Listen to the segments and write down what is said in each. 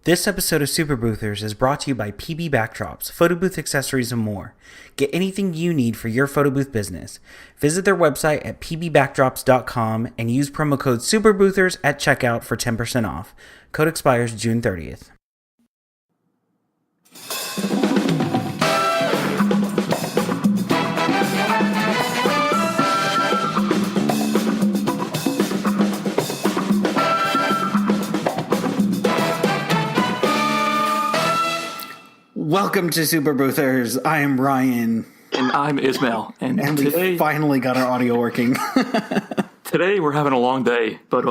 This episode of Super Boothers is brought to you by PB Backdrops, photo booth accessories, and more. Get anything you need for your photo booth business. Visit their website at pbbackdrops.com and use promo code SUPERBOOTHERS at checkout for 10% off. Code expires June 30th. Welcome to Super Boothers. I am Ryan. And I'm Ismail. And today, we finally got our audio working. Today we're having a long day, but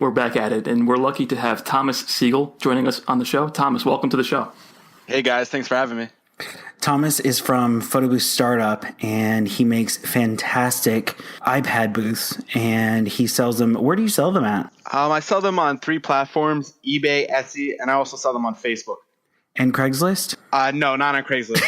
we're back at it. And we're lucky to have Thomas Siegel joining us on the show. Thomas, welcome to the show. Hey guys, thanks for having me. Thomas is from Photo Booth Startup, and he makes fantastic iPad booths, and he sells them. Where do you sell them at? I sell them on 3 platforms, eBay, Etsy, and I also sell them on Facebook. And Craigslist? No, not on Craigslist.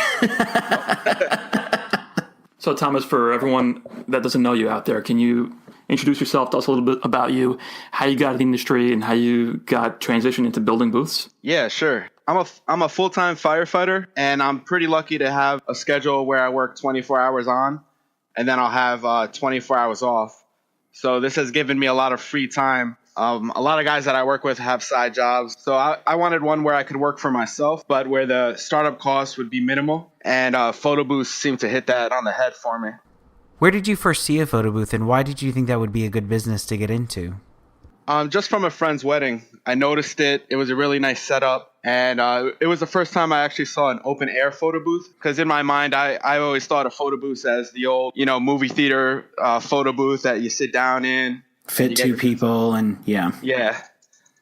So, Thomas, for everyone that doesn't know you out there, can you introduce yourself, tell us a little bit about you, how you got in the industry, and how you got transitioned into building booths? Yeah, sure. I'm a full-time firefighter, and I'm pretty lucky to have a schedule where I work 24 hours on, and then I'll have 24 hours off. So this has given me a lot of free time. A lot of guys that I work with have side jobs. So I wanted one where I could work for myself, but where the startup cost would be minimal. And photo booths seem to hit that on the head for me. Where did you first see a photo booth, and why did you think that would be a good business to get into? Just from a friend's wedding. I noticed it. It was a really nice setup. And it was the first time I actually saw an open air photo booth. Because in my mind, I always thought of photo booths as the old, movie theater photo booth that you sit down in. Fit 2 people and yeah. Yeah.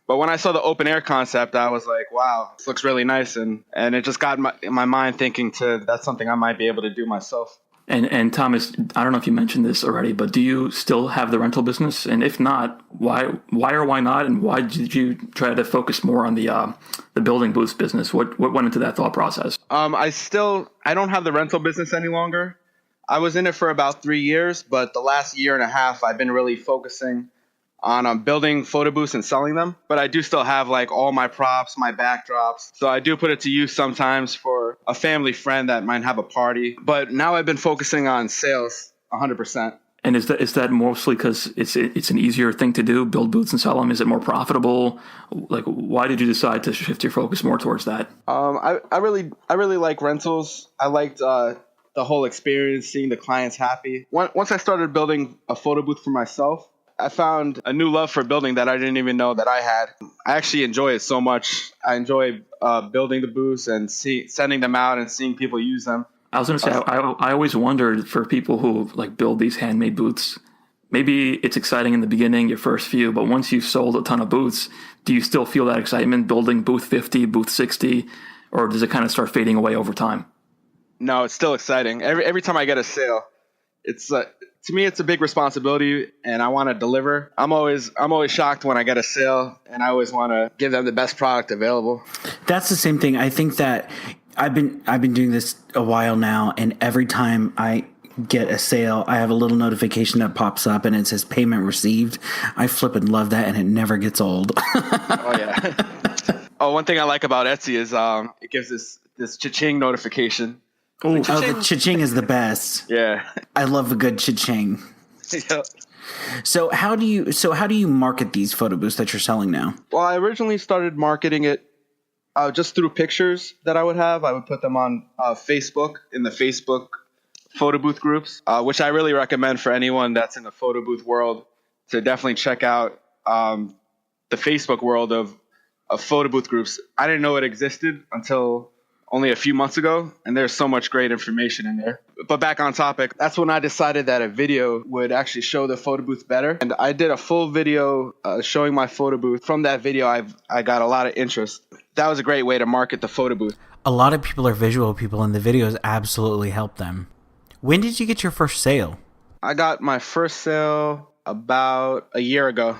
But when I saw the open air concept, I was like, wow, this looks really nice. And it just got my mind thinking that's something I might be able to do myself. And Thomas, I don't know if you mentioned this already, but do you still have the rental business? And if not, why or why not? And why did you try to focus more on the building booths business? What went into that thought process? I don't have the rental business any longer. I was in it for about 3 years, but the last year and a half, I've been really focusing on building photo booths and selling them. But I do still have like all my props, my backdrops. So I do put it to use sometimes for a family friend that might have a party. But now I've been focusing on sales 100%. And is that mostly because it's an easier thing to do, build booths and sell them? Is it more profitable? Like, why did you decide to shift your focus more towards that? I really like rentals. I liked the whole experience, seeing the clients happy. Once I started building a photo booth for myself, I found a new love for building that I didn't even know that I had. I actually enjoy it so much. I enjoy building the booths and sending them out and seeing people use them. I was going to say, I always wondered for people who like build these handmade booths, maybe it's exciting in the beginning, your first few, but once you've sold a ton of booths, do you still feel that excitement building booth 50, booth 60, or does it kind of start fading away over time? No, it's still exciting. Every time I get a sale, it's to me it's a big responsibility, and I want to deliver. I'm always shocked when I get a sale, and I always want to give them the best product available. That's the same thing. I think that I've been doing this a while now, and every time I get a sale, I have a little notification that pops up and it says payment received. I flip and love that, and it never gets old. Oh yeah. One thing I like about Etsy is it gives this cha-ching notification. Oh, the cha-ching is the best. Yeah. I love a good cha-ching. Yep. So how do you market these photo booths that you're selling now? Well, I originally started marketing it just through pictures that I would have. I would put them on Facebook, in the Facebook photo booth groups, which I really recommend for anyone that's in the photo booth world to definitely check out the Facebook world of photo booth groups. I didn't know it existed until only a few months ago, and there's so much great information in there. But back on topic, that's when I decided that a video would actually show the photo booth better. And I did a full video showing my photo booth. From that video, I got a lot of interest. That was a great way to market the photo booth. A lot of people are visual people, and the videos absolutely help them. When did you get your first sale? I got my first sale about a year ago.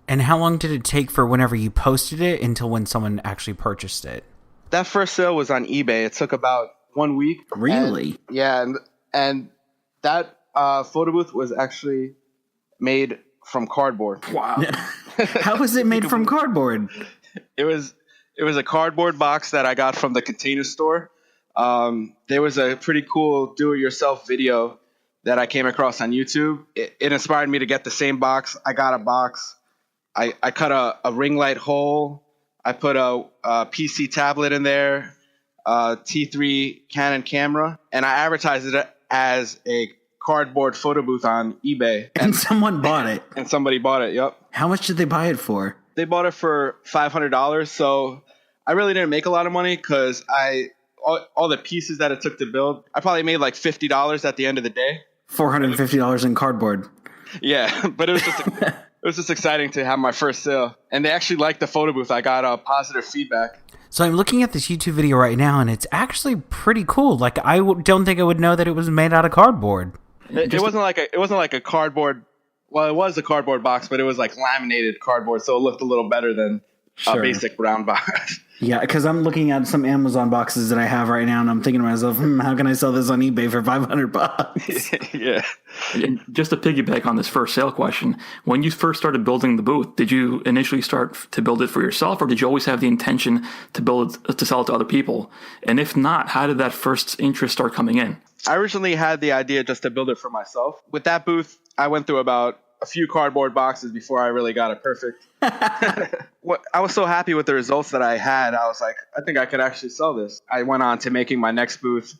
And how long did it take for whenever you posted it until when someone actually purchased it? That first sale was on eBay. It took about 1 week. Really? And that photo booth was actually made from cardboard. Wow. How was it made from cardboard? It was It was a cardboard box that I got from the Container Store. There was a pretty cool do-it-yourself video that I came across on YouTube. It inspired me to get the same box. I got a box. I cut a ring light hole. I put a PC tablet in there, a T3 Canon camera, and I advertised it as a cardboard photo booth on eBay. And someone bought it. And somebody bought it, yep. How much did they buy it for? They bought it for $500, so I really didn't make a lot of money because all the pieces that it took to build, I probably made like $50 at the end of the day. $450 in cardboard. Yeah, but it was just exciting to have my first sale, and they actually liked the photo booth. I got positive feedback. So I'm looking at this YouTube video right now, and it's actually pretty cool. Like don't think I would know that it was made out of cardboard. It wasn't like a cardboard. Well, it was a cardboard box, but it was like laminated cardboard, so it looked a little better than a basic brown box. Yeah, because I'm looking at some Amazon boxes that I have right now, and I'm thinking to myself, how can I sell this on eBay for $500? Yeah. And just to piggyback on this first sale question, when you first started building the booth, did you initially start to build it for yourself, or did you always have the intention to sell it to other people? And if not, how did that first interest start coming in? I originally had the idea just to build it for myself. With that booth, I went through about a few cardboard boxes before I really got it perfect. I was so happy with the results that I had. I was like, I think I could actually sell this. I went on to making my next booth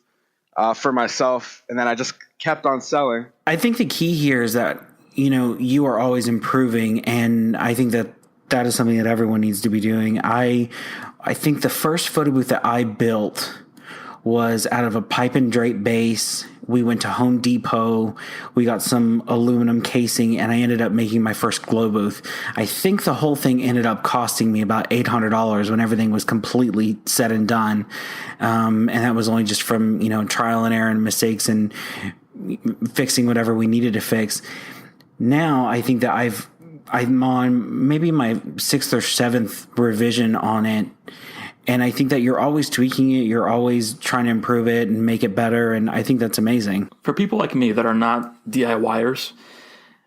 for myself, and then I just kept on selling. I think the key here is that, you are always improving, and I think that is something that everyone needs to be doing. I think the first photo booth that I built was out of a pipe and drape base. We went to Home Depot. We got some aluminum casing, and I ended up making my first glow booth. I think the whole thing ended up costing me about $800 when everything was completely said and done. And that was only just from, trial and error and mistakes and fixing whatever we needed to fix. Now I think that I'm on maybe my 6th or 7th revision on it. And I think that you're always tweaking it. You're always trying to improve it and make it better. And I think that's amazing. For people like me that are not DIYers,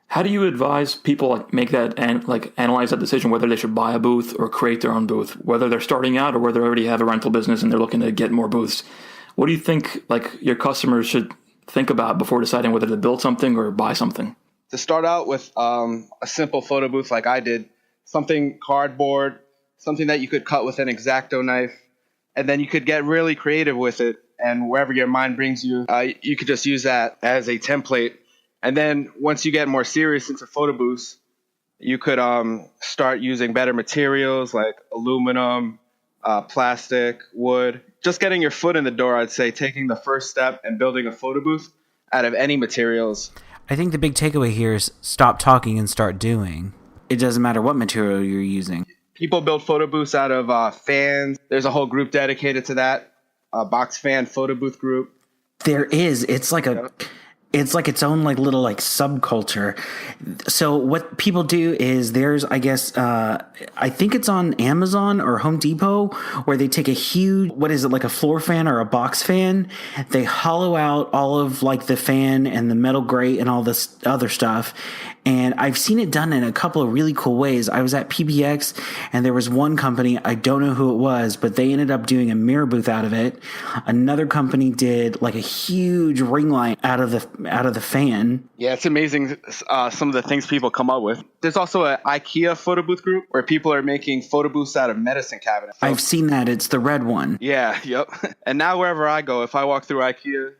how do you advise people make that and analyze that decision whether they should buy a booth or create their own booth, whether they're starting out or whether they already have a rental business and they're looking to get more booths? What do you think your customers should think about before deciding whether to build something or buy something? To start out with a simple photo booth like I did, something cardboard, something that you could cut with an X-Acto knife, and then you could get really creative with it. And wherever your mind brings you, you could just use that as a template. And then once you get more serious into photo booths, you could start using better materials like aluminum, plastic, wood. Just getting your foot in the door, I'd say, taking the first step and building a photo booth out of any materials. I think the big takeaway here is stop talking and start doing. It doesn't matter what material you're using. People build photo booths out of fans. There's a whole group dedicated to that, a box fan photo booth group. There is. It's like its own little subculture. So what people do is there's, I guess, I think it's on Amazon or Home Depot where they take a huge, a floor fan or a box fan. They hollow out all of the fan and the metal grate and all this other stuff. And I've seen it done in a couple of really cool ways. I was at PBX and there was one company, I don't know who it was, but they ended up doing a mirror booth out of it. Another company did a huge ring light out of the fan. Yeah, it's amazing some of the things people come up with. There's also an IKEA photo booth group where people are making photo booths out of medicine cabinets. I've seen that. It's the red one. Yeah, yep. And now wherever I go, if I walk through IKEA,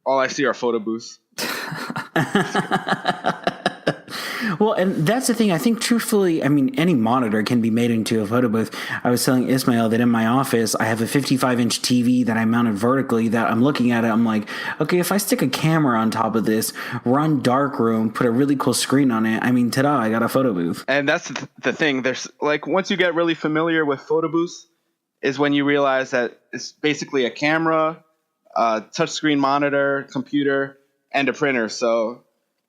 all I see are photo booths. Well, and that's the thing. I think truthfully, any monitor can be made into a photo booth. I was telling Ismail that in my office, I have a 55-inch TV that I mounted vertically that I'm looking at it. I'm like, okay, if I stick a camera on top of this, run darkroom, put a really cool screen on it, ta-da, I got a photo booth. And that's the thing. There's once you get really familiar with photo booths is when you realize that it's basically a camera, a touchscreen monitor, computer, and a printer. So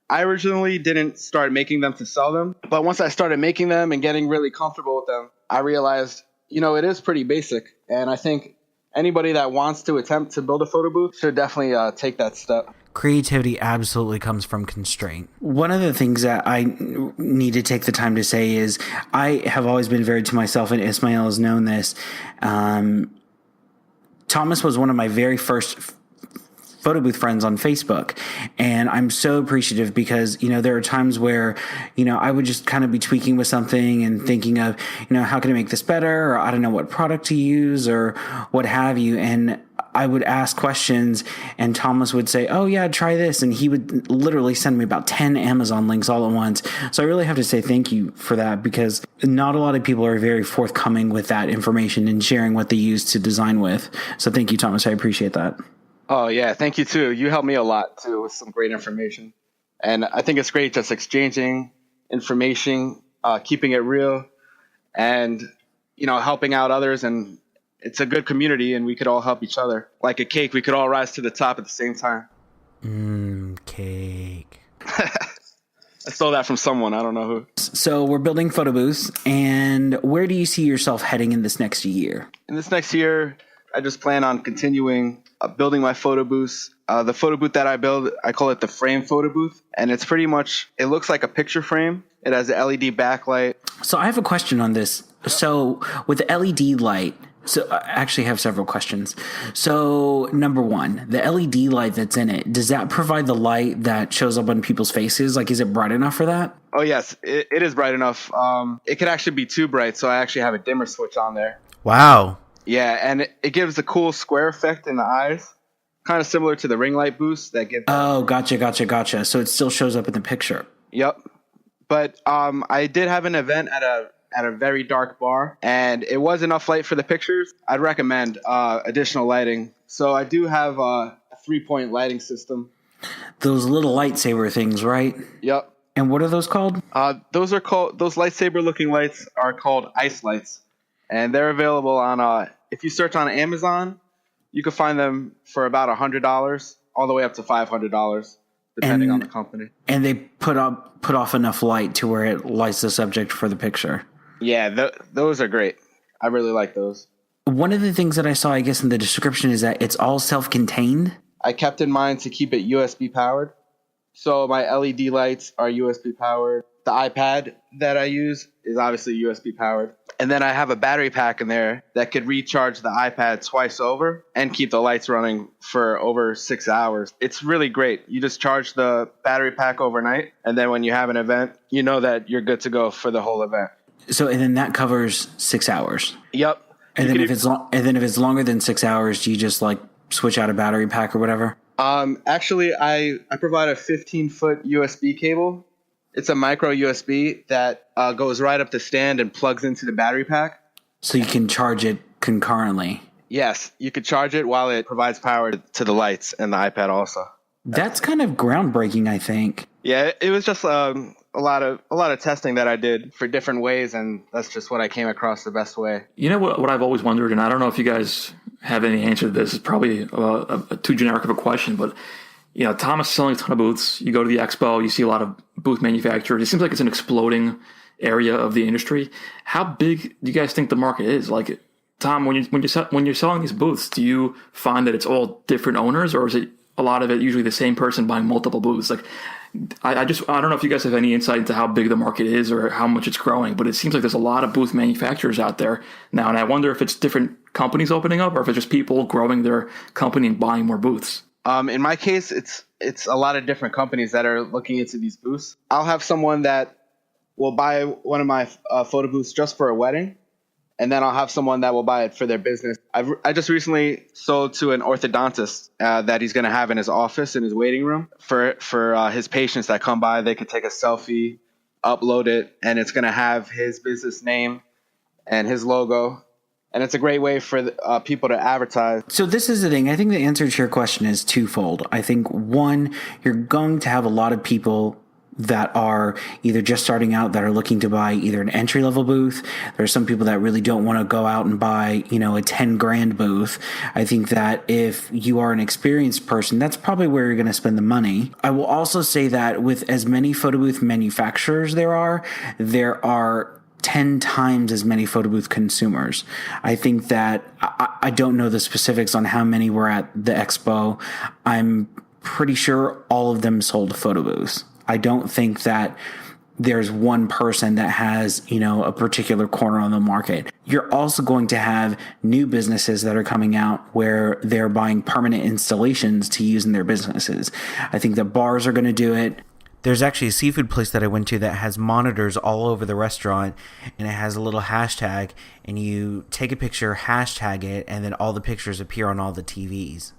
I originally didn't start making them to sell them, but once I started making them and getting really comfortable with them, I realized, it is pretty basic. And I think anybody that wants to attempt to build a photo booth should definitely take that step. Creativity absolutely comes from constraint. One of the things that I need to take the time to say is I have always been very to myself, and Ismail has known this. Thomas was one of my very first photo booth friends on Facebook. And I'm so appreciative because, there are times where, I would just kind of be tweaking with something and thinking of, how can I make this better? Or I don't know what product to use or what have you. And I would ask questions and Thomas would say, oh yeah, try this. And he would literally send me about 10 Amazon links all at once. So I really have to say thank you for that because not a lot of people are very forthcoming with that information and sharing what they use to design with. So thank you, Thomas. I appreciate that. Oh, yeah. Thank you, too. You helped me a lot, too, with some great information. And I think it's great just exchanging information, keeping it real, and, helping out others. And it's a good community, and we could all help each other. Like a cake, we could all rise to the top at the same time. Cake. I stole that from someone. I don't know who. So we're building photo booths. And where do you see yourself heading in this next year? In this next year, I just plan on continuing building my photo booths. The photo booth that I build, I call it the frame photo booth. And it's pretty much, it looks like a picture frame. It has an LED backlight. So I have a question on this. So with the LED light, so I actually have several questions. So number one, the LED light that's in it, does that provide the light that shows up on people's faces? Like, is it bright enough for that? Oh, yes, it is bright enough. It could actually be too bright. So I actually have a dimmer switch on there. Wow. Yeah, and it gives a cool square effect in the eyes, kind of similar to the ring light boost that gives. Oh, gotcha. So it still shows up in the picture. Yep. But I did have an event at a very dark bar, and it was enough light for the pictures. I'd recommend additional lighting. So I do have a 3-point lighting system. Those little lightsaber things, right? Yep. And what are those called? Those lightsaber-looking lights are called ice lights, and they're available on. If you search on Amazon, you can find them for about $100, all the way up to $500, depending on the company. And they put off enough light to where it lights the subject for the picture. Yeah, those are great. I really like those. One of the things that I saw, I guess, in the description is that it's all self-contained. I kept in mind to keep it USB powered. So my LED lights are USB powered. The iPad that I use is obviously USB powered. And then I have a battery pack in there that could recharge the iPad twice over and keep the lights running for over 6 hours. It's really great. You just charge the battery pack overnight, and then when you have an event, you know that you're good to go for the whole event. So, and then that covers 6 hours. Yep. And then if it's longer than 6 hours, do you just like switch out a battery pack or whatever? Actually, I provide a 15-foot USB cable. It's a micro USB that goes right up the stand and plugs into the battery pack. So you can charge it concurrently. Yes, you could charge it while it provides power to the lights and the iPad also. That's kind of groundbreaking, I think. Yeah, it was just a lot of testing that I did for different ways, and that's just what I came across the best way. You know what I've always wondered, and I don't know if you guys have any answer to this. It's probably a too generic of a question, but Thomas is selling a ton of booths. You go to the expo, you see a lot of booth manufacturers. It seems like it's an exploding area of the industry. How big do you guys think the market is? Like, Tom, when you're selling these booths, do you find that it's all different owners, or is it a lot of it usually the same person buying multiple booths? Like, I don't know if you guys have any insight into how big the market is or how much it's growing, but it seems like there's a lot of booth manufacturers out there now, and I wonder if it's different companies opening up or if it's just people growing their company and buying more booths. In my case, it's a lot of different companies that are looking into these booths. I'll have someone that will buy one of my photo booths just for a wedding, and then I'll have someone that will buy it for their business. I just recently sold to an orthodontist that he's going to have in his office, in his waiting room. For his patients that come by, they could take a selfie, upload it, and it's going to have his business name and his logo. And it's a great way for people to advertise. So this is the thing. I think the answer to your question is twofold. I think, one, you're going to have a lot of people that are either just starting out that are looking to buy either an entry-level booth. There's some people that really don't want to go out and buy, a $10,000 booth. I think that if you are an experienced person, that's probably where you're going to spend the money. I will also say that with as many photo booth manufacturers there are 10 times as many photo booth consumers. I think that I don't know the specifics on how many were at the expo. I'm pretty sure all of them sold photo booths. I don't think that there's one person that has, a particular corner on the market. You're also going to have new businesses that are coming out where they're buying permanent installations to use in their businesses. I think that bars are going to do it. There's actually a seafood place that I went to that has monitors all over the restaurant, and it has a little hashtag, and you take a picture, hashtag it, and then all the pictures appear on all the TVs.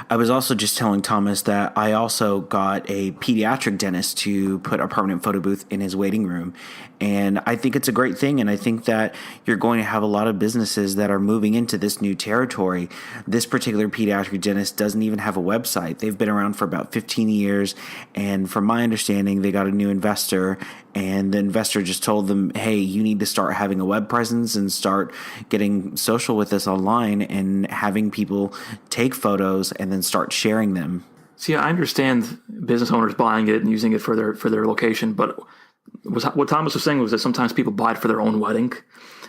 I was also just telling Thomas that I also got a pediatric dentist to put a permanent photo booth in his waiting room. And I think it's a great thing. And I think that you're going to have a lot of businesses that are moving into this new territory. This particular pediatric dentist doesn't even have a website. They've been around for about 15 years. And from my understanding, they got a new investor. And the investor just told them, hey, you need to start having a web presence and start getting social with us online and having people take photos and then start sharing them. See, I understand business owners buying it and using it for their location, but what Thomas was saying was that sometimes people buy it for their own wedding.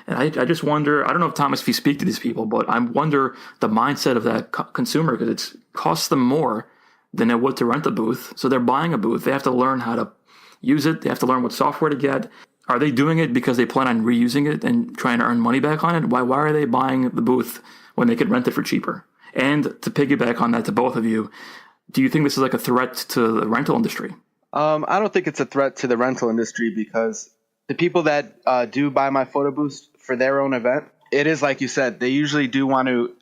And I just wonder, I don't know if Thomas, if you speak to these people, but I wonder the mindset of that consumer, because it costs them more than it would to rent a booth. So they're buying a booth. They have to learn how to use it. They have to learn what software to get. Are they doing it because they plan on reusing it and trying to earn money back on it? Why are they buying the booth when they could rent it for cheaper? And to piggyback on that to both of you, do you think this is like a threat to the rental industry? I don't think it's a threat to the rental industry, because the people that do buy my photo booths for their own event, it is like you said, they usually do want to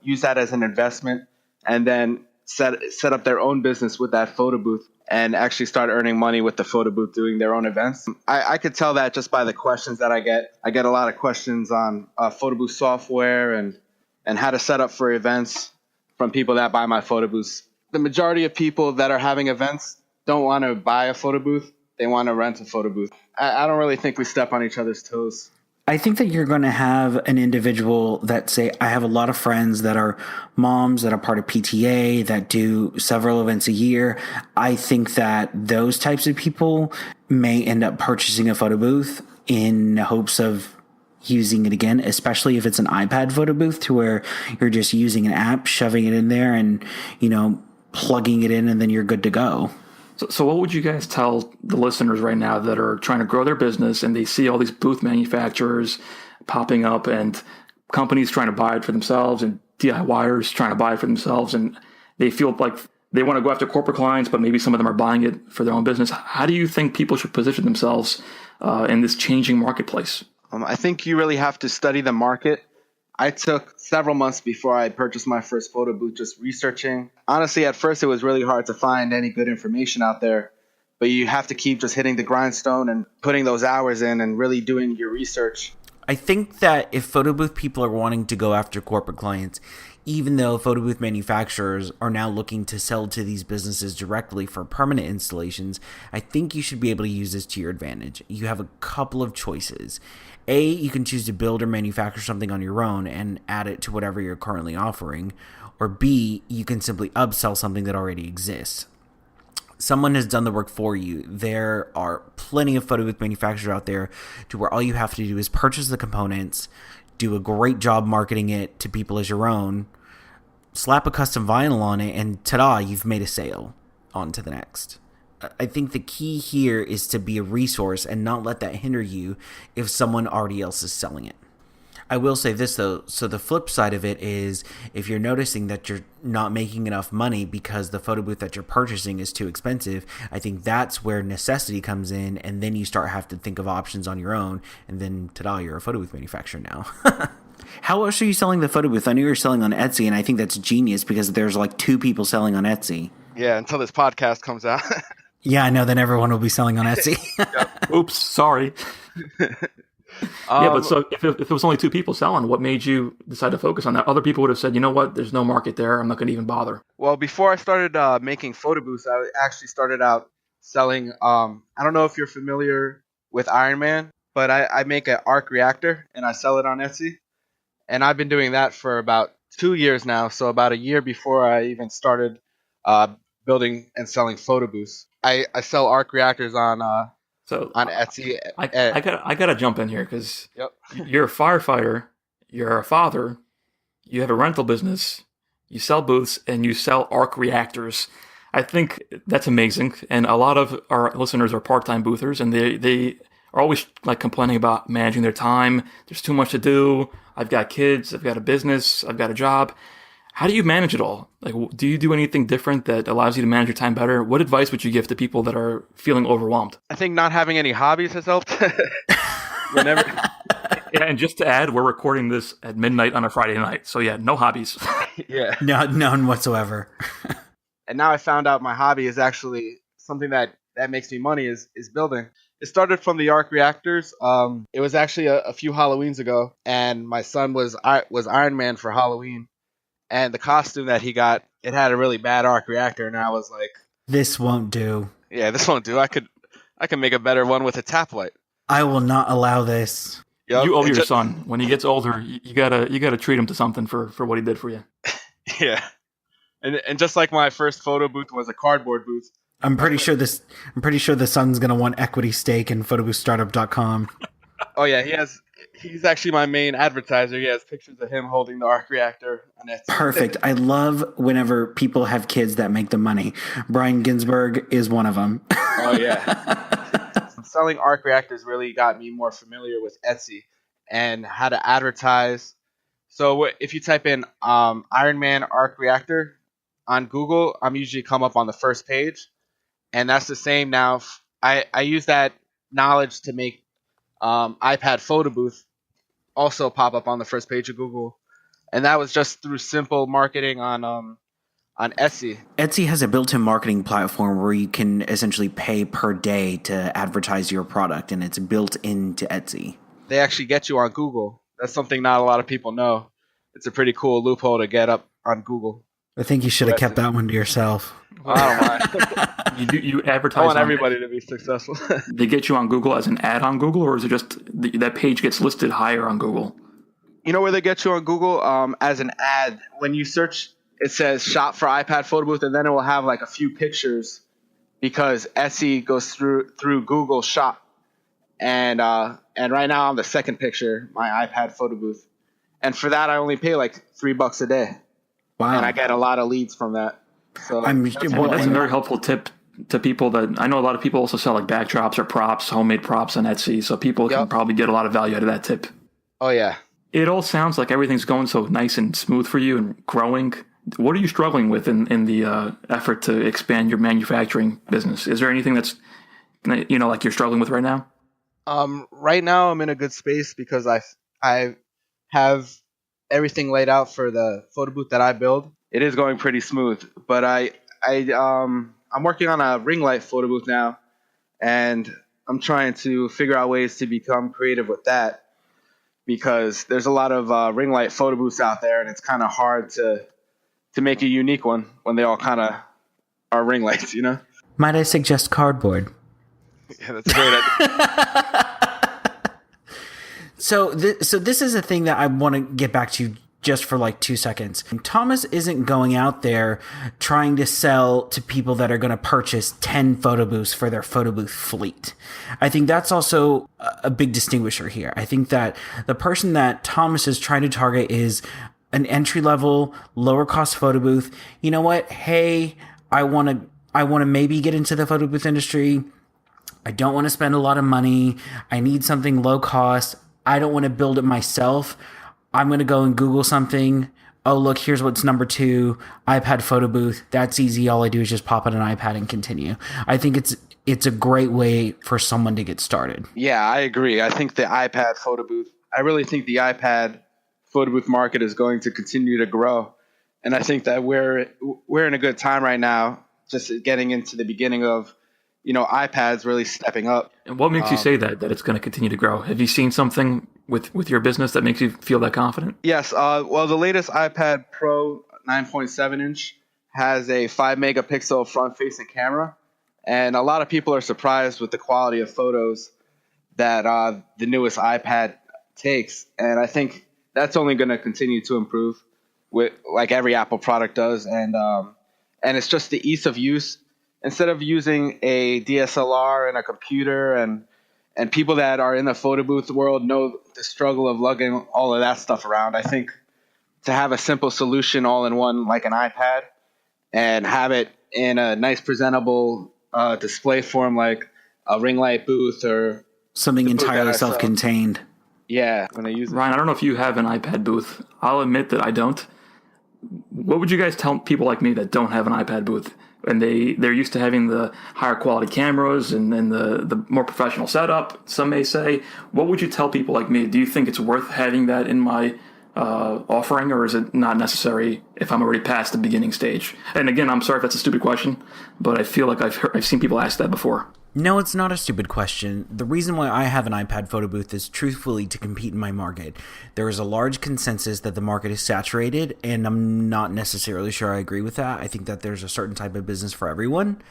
use that as an investment and then set up their own business with that photo booth and actually start earning money with the photo booth doing their own events. I could tell that just by the questions that I get. I get a lot of questions on photo booth software and how to set up for events from people that buy my photo booths. The majority of people that are having events don't want to buy a photo booth. They want to rent a photo booth. I don't really think we step on each other's toes. I think that you're going to have an individual that say, I have a lot of friends that are moms that are part of PTA that do several events a year. I think that those types of people may end up purchasing a photo booth in hopes of using it again, especially if it's an iPad photo booth to where you're just using an app, shoving it in there and, plugging it in, and then you're good to go. So what would you guys tell the listeners right now that are trying to grow their business and they see all these booth manufacturers popping up and companies trying to buy it for themselves and DIYers trying to buy it for themselves, and they feel like they want to go after corporate clients, but maybe some of them are buying it for their own business? How do you think people should position themselves in this changing marketplace? I think you really have to study the market. I took several months before I purchased my first photo booth just researching. Honestly, at first it was really hard to find any good information out there, but you have to keep just hitting the grindstone and putting those hours in and really doing your research. I think that if photo booth people are wanting to go after corporate clients, even though photo booth manufacturers are now looking to sell to these businesses directly for permanent installations, I think you should be able to use this to your advantage. You have a couple of choices. A, you can choose to build or manufacture something on your own and add it to whatever you're currently offering. Or B, you can simply upsell something that already exists. Someone has done the work for you. There are plenty of photo booth manufacturers out there to where all you have to do is purchase the components, do a great job marketing it to people as your own, slap a custom vinyl on it, and ta-da, you've made a sale. On to the next. I think the key here is to be a resource and not let that hinder you if someone already else is selling it. I will say this though, so the flip side of it is if you're noticing that you're not making enough money because the photo booth that you're purchasing is too expensive, I think that's where necessity comes in, and then you start having to think of options on your own, and then ta-da, you're a photo booth manufacturer now. How else are you selling the photo booth? I know you're selling on Etsy, and I think that's genius because there's like 2 people selling on Etsy. Yeah, until this podcast comes out. Yeah, I know. Then everyone will be selling on Etsy. Oops, sorry. Yeah, but so if it was only 2 people selling, what made you decide to focus on that? Other people would have said, you know what, there's no market there. I'm not going to even bother. Well, before I started making photo booths, I actually started out selling, I don't know if you're familiar with Iron Man, but I make an arc reactor and I sell it on Etsy. And I've been doing that for about 2 years now. So about a year before I even started building and selling photo booths. I sell arc reactors on So on Etsy. I gotta jump in here because Yep. you're a firefighter, you're a father, you have a rental business, you sell booths, and you sell arc reactors. I think that's amazing. And a lot of our listeners are part-time boothers, and they are always like complaining about managing their time. There's too much to do. I've got kids. I've got a business. I've got a job. How do you manage it all? Like, do you do anything different that allows you to manage your time better? What advice would you give to people that are feeling overwhelmed? I think not having any hobbies has helped. Whenever, Yeah, and just to add, we're recording this at midnight on a Friday night. So yeah, no hobbies. yeah. No, none whatsoever. And now I found out my hobby is actually something that makes me money is building. It started from the arc reactors. It was actually a few Halloweens ago, and my son was Iron Man for Halloween, and the costume that he got, it had a really bad arc reactor, and I was like, This won't do. yeah, this won't do. I can make a better one with a tap light. I will not allow this. Yep. You owe And your ju- son when he gets older. You gotta treat him to something for what he did for you. Yeah. And just like my first photo booth was a cardboard booth. I'm pretty sure the son's gonna want equity stake in photoboothstartup.com. Oh yeah, he's actually my main advertiser. He has pictures of him holding the arc reactor on Etsy. Perfect. I love whenever people have kids that make them money. Brian Ginsberg is one of them. Oh yeah. Selling arc reactors really got me more familiar with Etsy and how to advertise. So if you type in Iron Man arc reactor on Google, I'm usually come up on the first page, and that's the same now. I use that knowledge to make iPad photo booth also pop up on the first page of Google, and that was just through simple marketing on Etsy. Etsy has a built-in marketing platform where you can essentially pay per day to advertise your product, and it's built into Etsy. They actually get you on Google. That's something not a lot of people know. It's a pretty cool loophole to get up on Google. I think you should have kept that one to yourself. I don't mind. You advertise. I want on everybody to be successful. They get you on Google as an ad on Google, or is it just that page gets listed higher on Google? You know where they get you on Google? As an ad. When you search, it says shop for iPad photo booth, and then it will have like a few pictures because Etsy goes through Google Shop. And right now I'm the second picture, my iPad photo booth. And for that I only pay like $3 a day. Wow. And I get a lot of leads from that. So That's a very helpful tip to people that I know a lot of people also sell like backdrops or props, homemade props on Etsy. So people can probably get a lot of value out of that tip. Oh yeah. It all sounds like everything's going so nice and smooth for you and growing. What are you struggling with in the effort to expand your manufacturing business? Is there anything that's, like you're struggling with right now? Right now I'm in a good space because I have everything laid out for the photo booth that I build. It is going pretty smooth, but I'm working on a ring light photo booth now, and I'm trying to figure out ways to become creative with that because there's a lot of ring light photo booths out there, and it's kind of hard to make a unique one when they all kind of are ring lights, you know? Might I suggest cardboard? Yeah, that's a great idea. So this is a thing that I want to get back to just for like 2 seconds. Thomas isn't going out there trying to sell to people that are going to purchase 10 photo booths for their photo booth fleet. I think that's also a big distinguisher here. I think that the person that Thomas is trying to target is an entry-level, lower-cost photo booth. You know what? Hey, I want to maybe get into the photo booth industry. I don't want to spend a lot of money. I need something low cost. I don't want to build it myself. I'm going to go and Google something. Oh, look, here's what's number 2, iPad photo booth. That's easy. All I do is just pop on an iPad and continue. I think it's a great way for someone to get started. Yeah, I agree. I think the iPad photo booth, I really think the iPad photo booth market is going to continue to grow. And I think that we're in a good time right now, just getting into the beginning of, iPads really stepping up. And what makes you say that it's going to continue to grow? Have you seen something with your business that makes you feel that confident? Yes. Well, the latest iPad Pro 9.7 inch has a 5 megapixel front-facing camera, and a lot of people are surprised with the quality of photos that the newest iPad takes. And I think that's only going to continue to improve, with like every Apple product does. And it's just the ease of use. instead of using a DSLR and a computer, and people that are in the photo booth world know the struggle of lugging all of that stuff around. I think to have a simple solution all in one, like an iPad, and have it in a nice presentable display form like a ring light booth or something entirely self-contained. Yeah, when I use it. Ryan, I don't know if you have an iPad booth. I'll admit that I don't. What would you guys tell people like me that don't have an iPad booth? And they're used to having the higher quality cameras and the more professional setup, some may say. What would you tell people like me? Do you think it's worth having that in my offering, or is it not necessary if I'm already past the beginning stage? And again, I'm sorry if that's a stupid question, but I feel like I've seen people ask that before. No, it's not a stupid question. The reason why I have an iPad photo booth is truthfully to compete in my market. There is a large consensus that the market is saturated, and I'm not necessarily sure I agree with that. I think that there's a certain type of business for everyone.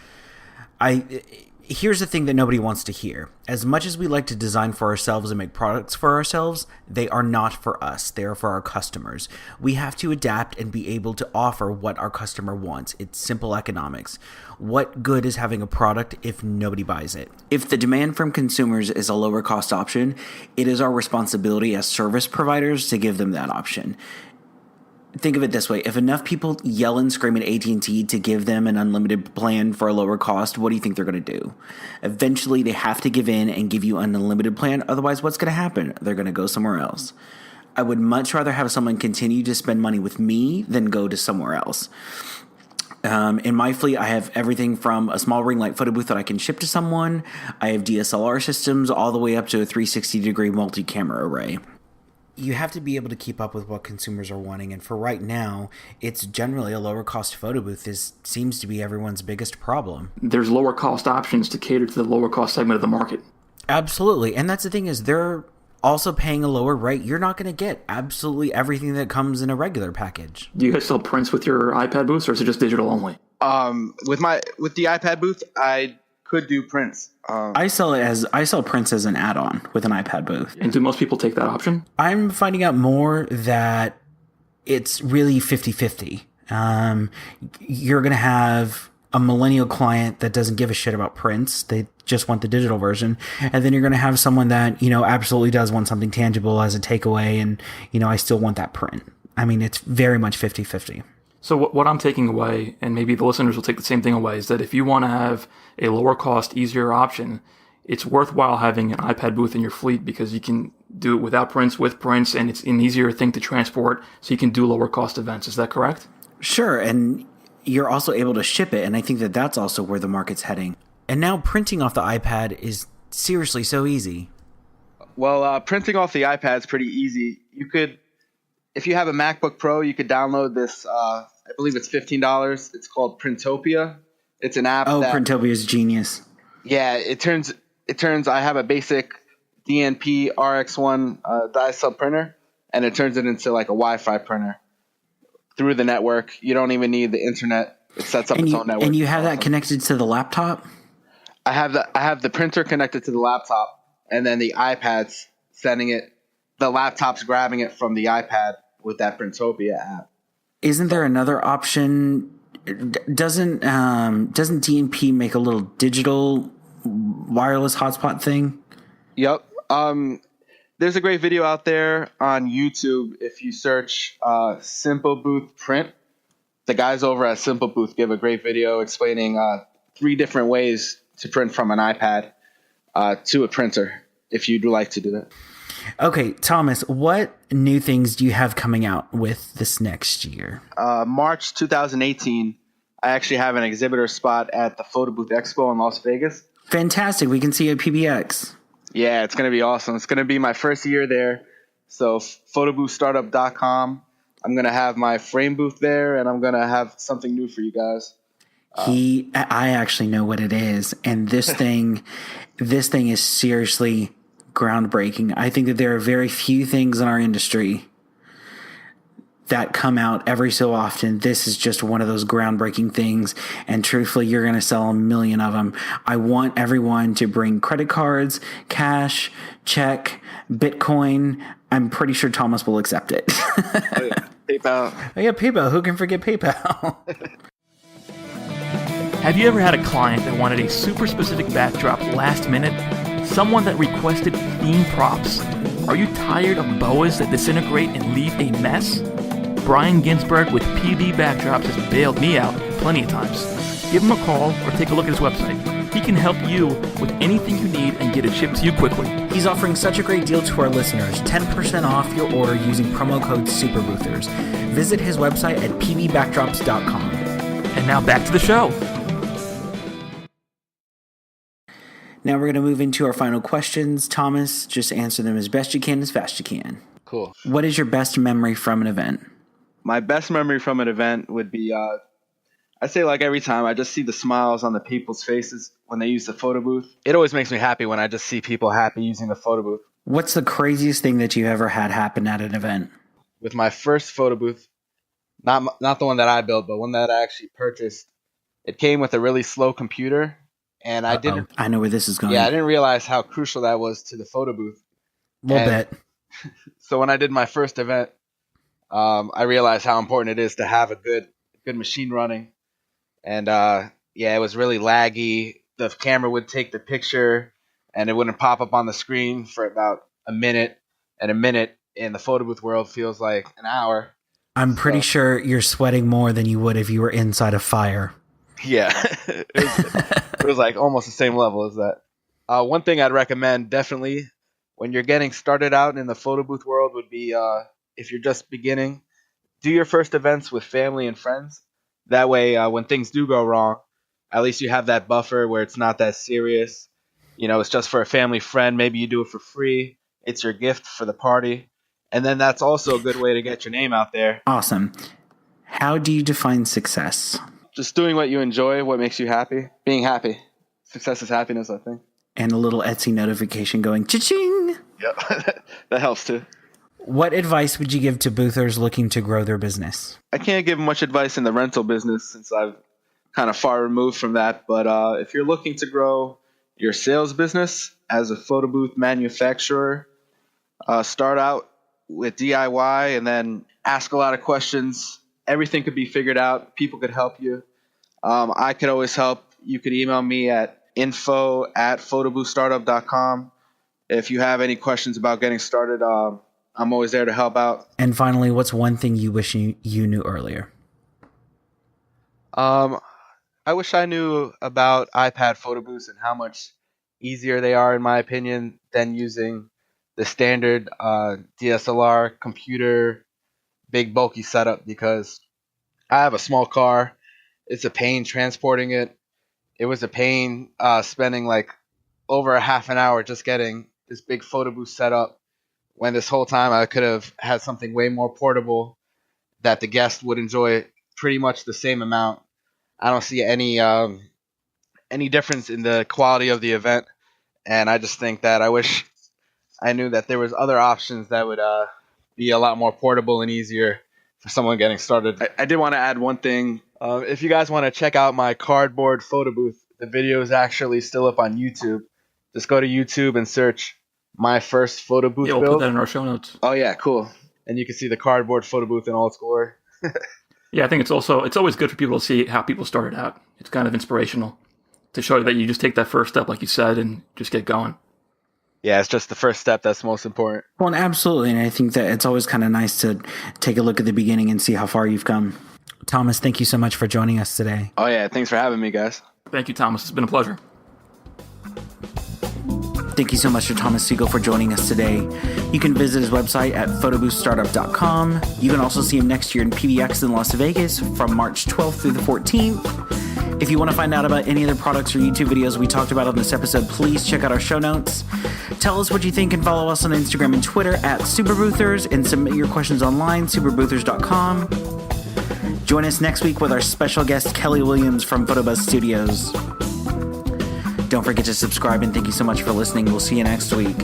Here's the thing that nobody wants to hear. As much as we like to design for ourselves and make products for ourselves, they are not for us. They are for our customers. We have to adapt and be able to offer what our customer wants. It's simple economics. What good is having a product if nobody buys it? If the demand from consumers is a lower cost option, it is our responsibility as service providers to give them that option. Think of it this way. If enough people yell and scream at AT&T to give them an unlimited plan for a lower cost, what do you think they're going to do? Eventually, they have to give in and give you an unlimited plan. Otherwise, what's going to happen? They're going to go somewhere else. I would much rather have someone continue to spend money with me than go to somewhere else. In my fleet, I have everything from a small ring light photo booth that I can ship to someone. I have DSLR systems all the way up to a 360-degree multi-camera array. You have to be able to keep up with what consumers are wanting, and for right now, it's generally a lower cost photo booth seems to be everyone's biggest problem. There's lower cost options to cater to the lower cost segment of the market. Absolutely, and that's the thing is they're also paying a lower rate. You're not going to get absolutely everything that comes in a regular package. Do you guys sell prints with your iPad booths, or is it just digital only? With the iPad booth, I could do prints. I sell prints as an add-on with an iPad booth. And do most people take that option? I'm finding out more that it's really 50-50. You're going to have a millennial client that doesn't give a shit about prints. They just want the digital version. And then you're going to have someone that, absolutely does want something tangible as a takeaway. And, I still want that print. I mean, it's very much 50-50. So what I'm taking away, and maybe the listeners will take the same thing away, is that if you want to have a lower cost, easier option, it's worthwhile having an iPad booth in your fleet because you can do it without prints, with prints, and it's an easier thing to transport, so you can do lower cost events. Is that correct? Sure, and you're also able to ship it, and I think that that's also where the market's heading. And now printing off the iPad is seriously so easy. Well, printing off the iPad is pretty easy. You could, if you have a MacBook Pro, you could download this. I believe it's $15. It's called Printopia. It's an app. Oh, Printopia is genius. Yeah, it turns. I have a basic DNP RX1 dye-sub printer, and it turns it into like a Wi-Fi printer through the network. You don't even need the internet. It sets up its own network. And you have that connected to the laptop? I have the printer connected to the laptop, and then the iPad's sending it. The laptop's grabbing it from the iPad with that Printopia app. Isn't there another option? Doesn't DNP make a little digital wireless hotspot thing? Yep. There's a great video out there on YouTube. If you search Simple Booth Print, the guys over at Simple Booth give a great video explaining 3 different ways to print from an iPad to a printer, if you'd like to do that. Okay, Thomas, what new things do you have coming out with this next year? March 2018, I actually have an exhibitor spot at the Photo Booth Expo in Las Vegas. Fantastic. We can see you at PBX. Yeah, it's going to be awesome. It's going to be my first year there. So photoboothstartup.com. I'm going to have my frame booth there, and I'm going to have something new for you guys. I actually know what it is. And this thing is seriously groundbreaking. I think that there are very few things in our industry that come out every so often. This is just one of those groundbreaking things, and truthfully, you're going to sell a million of them. I want everyone to bring credit cards, cash, check, Bitcoin. I'm pretty sure Thomas will accept it. PayPal. Oh, yeah, PayPal. Who can forget PayPal? Have you ever had a client that wanted a super specific backdrop last minute? Someone that requested theme props? Are you tired of boas that disintegrate and leave a mess? Brian Ginsberg with PB Backdrops has bailed me out plenty of times. Give him a call or take a look at his website. He can help you with anything you need and get it shipped to you quickly. He's offering such a great deal to our listeners, 10% off your order using promo code SuperBoothers. Visit his website at pbbackdrops.com. And now back to the show. Now we're going to move into our final questions. Thomas, just answer them as best you can, as fast you can. Cool. What is your best memory from an event? My best memory from an event would be, I say like every time, I just see the smiles on the people's faces when they use the photo booth. It always makes me happy when I just see people happy using the photo booth. What's the craziest thing that you've ever had happen at an event? With my first photo booth, not the one that I built, but one that I actually purchased, it came with a really slow computer, and I know where this is going. Yeah, I didn't realize how crucial that was to the photo booth. A little bit. So when I did my first event, I realized how important it is to have a good machine running. And it was really laggy. The camera would take the picture, and it wouldn't pop up on the screen for about a minute. And a minute in the photo booth world feels like an hour. I'm pretty sure you're sweating more than you would if you were inside a fire. Yeah, it was like almost the same level as that. One thing I'd recommend definitely when you're getting started out in the photo booth world would be if you're just beginning, do your first events with family and friends. That way, when things do go wrong, at least you have that buffer where it's not that serious. You know, it's just for a family friend. Maybe you do it for free. It's your gift for the party. And then that's also a good way to get your name out there. Awesome. How do you define success? Just doing what you enjoy, what makes you happy. Being happy. Success is happiness, I think. And a little Etsy notification going cha-ching. Yep, that helps too. What advice would you give to boothers looking to grow their business? I can't give much advice in the rental business since I've kind of far removed from that. But if you're looking to grow your sales business as a photo booth manufacturer, start out with DIY and then ask a lot of questions. Everything could be figured out. People could help you. I could always help. You could email me at info@photoboothstartup.com. If you have any questions about getting started, I'm always there to help out. And finally, what's one thing you wish you knew earlier? I wish I knew about iPad photo booths and how much easier they are, in my opinion, than using the standard DSLR computer, big bulky setup, because I have a small car. It's a pain transporting it. It was a pain spending like over a half an hour just getting this big photo booth set up, when this whole time I could have had something way more portable that the guest would enjoy pretty much the same amount. I don't see any difference in the quality of the event, and I just think that I wish I knew that there was other options that would be a lot more portable and easier for someone getting started. I did want to add one thing. If you guys want to check out my cardboard photo booth, the video is actually still up on YouTube. Just go to YouTube and search my first photo booth we'll build. put that in our show notes. Oh yeah, cool. And you can see the cardboard photo booth in all its glory. Yeah, I think it's always good for people to see how people started out. It's kind of inspirational to show that you just take that first step, like you said, and just get going. Yeah, it's just the first step that's most important. Well, absolutely. And I think that it's always kind of nice to take a look at the beginning and see how far you've come. Thomas, thank you so much for joining us today. Oh yeah, thanks for having me, guys. Thank you, Thomas. It's been a pleasure. Thank you so much to Thomas Siegel for joining us today. You can visit his website at photoboothstartup.com. You can also see him next year in PBX in Las Vegas from March 12th through the 14th. If you want to find out about any other products or YouTube videos we talked about on this episode, please check out our show notes. Tell us what you think and follow us on Instagram and Twitter at SuperBoothers, and submit your questions online, superboothers.com. Join us next week with our special guest, Kelly Williams from Photobuzz Studios. Don't forget to subscribe, and thank you so much for listening. We'll see you next week.